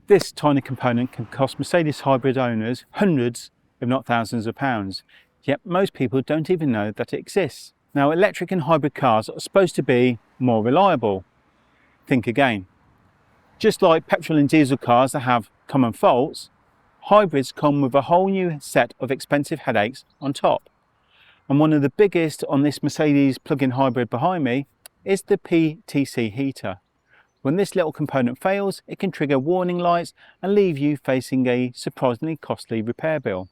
This tiny component can cost Mercedes hybrid owners hundreds, if not thousands of pounds, yet most people don't even know that it exists. Now, electric and hybrid cars are supposed to be more reliable. Think again. Just like petrol and diesel cars that have common faults, hybrids come with a whole new set of expensive headaches on top. And one of the biggest on this Mercedes plug-in hybrid behind me is the PTC heater. When this little component fails, it can trigger warning lights and leave you facing a surprisingly costly repair bill.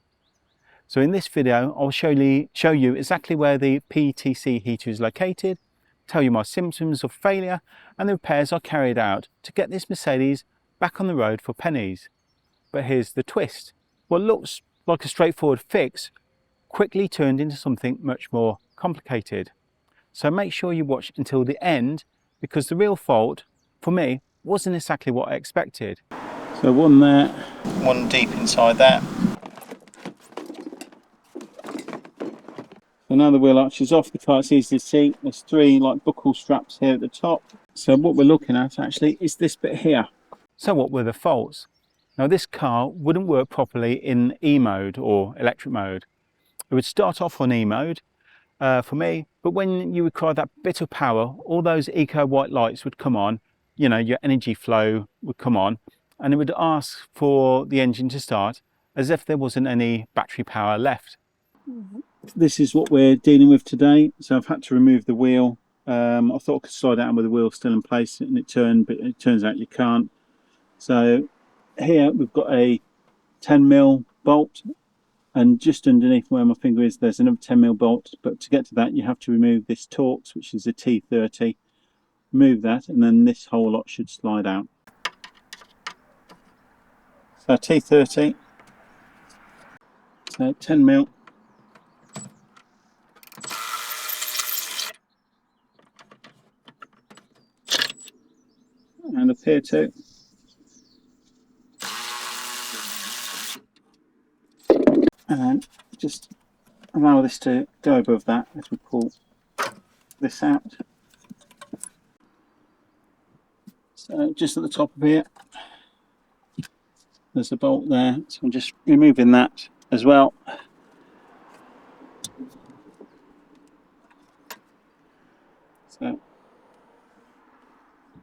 So in this video, I'll show you exactly where the PTC heater is located, tell you my symptoms of failure and the repairs I carried out to get this Mercedes back on the road for pennies. But here's the twist. What looks like a straightforward fix quickly turned into something much more complicated. So make sure you watch until the end, because the real fault, for me, wasn't exactly what I expected. So one there, one deep inside that. So now the wheel arch is off the car, it's easy to see. There's three like buckle straps here at the top. So what we're looking at actually is this bit here. So what were the faults? Now this car wouldn't work properly in E mode or electric mode. It would start off on E mode for me, but when you require that bit of power, all those eco white lights would come on, you know, your energy flow would come on, and it would ask for the engine to start as if there wasn't any battery power left. This is what we're dealing with today. So I've had to remove the wheel. I thought I could slide out with the wheel still in place and it turned, but it turns out you can't. So here we've got a 10mm bolt, and just underneath where my finger is there's another 10mm bolt, but to get to that you have to remove this Torx, which is a T30. Remove that and then this whole lot should slide out. So T30, so 10mm. And up here too. And just allow this to go above that as we pull this out. So just at the top of here, there's a bolt there, so I'm just removing that as well. So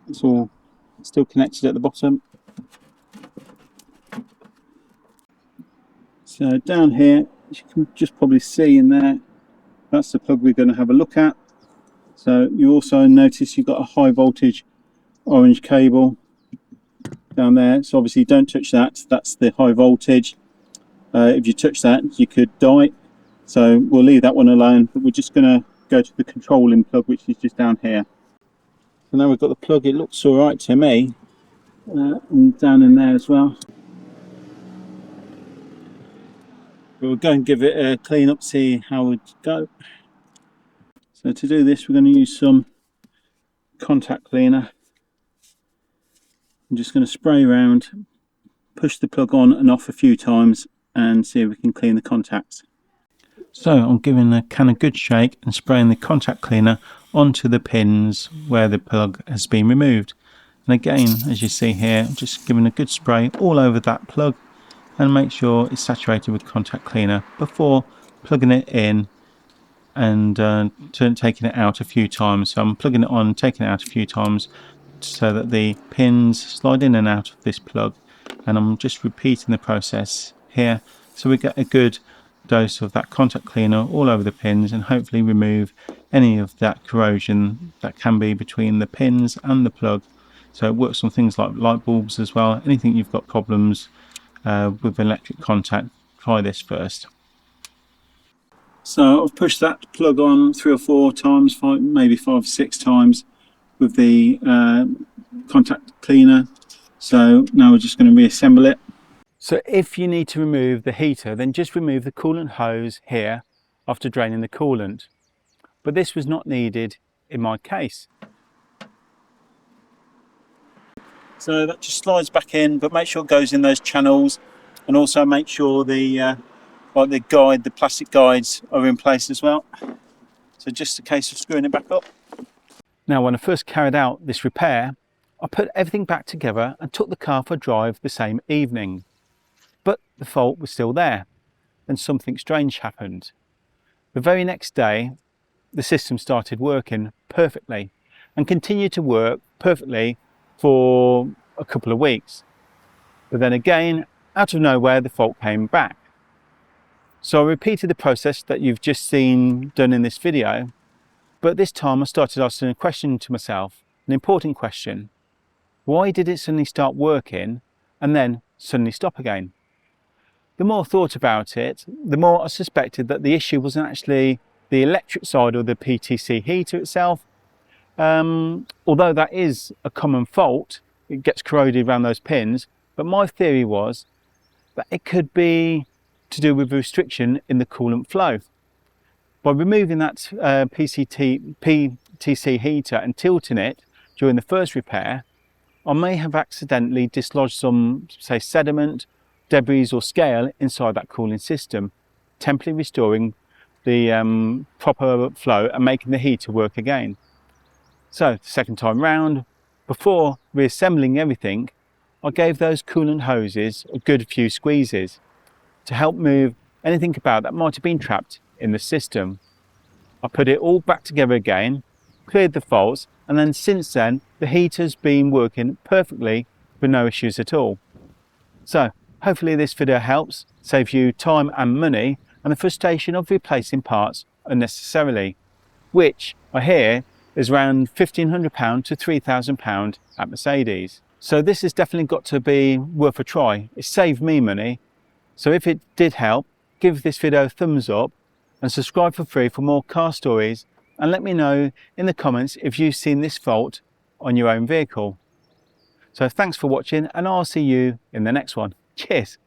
it's all still connected at the bottom. So down here, as you can just probably see in there, that's the plug we're going to have a look at. So you also notice you've got a high voltage orange cable down there, so obviously don't touch that, that's the high voltage. If you touch that you could die, so we'll leave that one alone, but we're just going to go to the controlling plug, which is just down here. So now we've got the plug, it looks alright to me, and down in there as well. We'll go and give it a clean up, see how it go. So to do this we're going to use some contact cleaner. I'm just going to spray around, push the plug on and off a few times and see if we can clean the contacts. So I'm giving the can a good shake and spraying the contact cleaner onto the pins where the plug has been removed. And again, as you see here, I'm just giving a good spray all over that plug and make sure it's saturated with contact cleaner before plugging it in and taking it out a few times. So I'm plugging it on, taking it out a few times so that the pins slide in and out of this plug, and I'm just repeating the process here so we get a good dose of that contact cleaner all over the pins and hopefully remove any of that corrosion that can be between the pins and the plug. So it works on things like light bulbs as well. Anything you've got problems with electric contact, try this first. So I've pushed that plug on 3 or 4 times, maybe 5 or 6 times with the contact cleaner. So now we're just going to reassemble it. So if you need to remove the heater, then just remove the coolant hose here after draining the coolant. But this was not needed in my case. So that just slides back in, but make sure it goes in those channels, and also make sure the plastic guides are in place as well. So just a case of screwing it back up. Now when I first carried out this repair, I put everything back together and took the car for a drive the same evening. But the fault was still there, and something strange happened. The very next day, the system started working perfectly and continued to work perfectly for a couple of weeks. But then again, out of nowhere, the fault came back. So I repeated the process that you've just seen done in this video, but this time I started asking a question to myself, an important question. Why did it suddenly start working and then suddenly stop again? The more I thought about it, the more I suspected that the issue wasn't actually the electric side or the PTC heater itself. Although that is a common fault, it gets corroded around those pins, but my theory was that it could be to do with restriction in the coolant flow. By removing that PTC heater and tilting it during the first repair, I may have accidentally dislodged some, say, sediment, debris or scale inside that cooling system, temporarily restoring the proper flow and making the heater work again. So the second time round, before reassembling everything, I gave those coolant hoses a good few squeezes to help move anything about that might have been trapped in the system. I put it all back together again, cleared the faults, and then since then the heater's been working perfectly with no issues at all. So hopefully this video helps, saves you time and money and the frustration of replacing parts unnecessarily, which I hear is around £1,500 to £3,000 at Mercedes. So this has definitely got to be worth a try. It saved me money. So if it did help, give this video a thumbs up and subscribe for free for more car stories, and let me know in the comments if you've seen this fault on your own vehicle. So thanks for watching, and I'll see you in the next one. Cheers.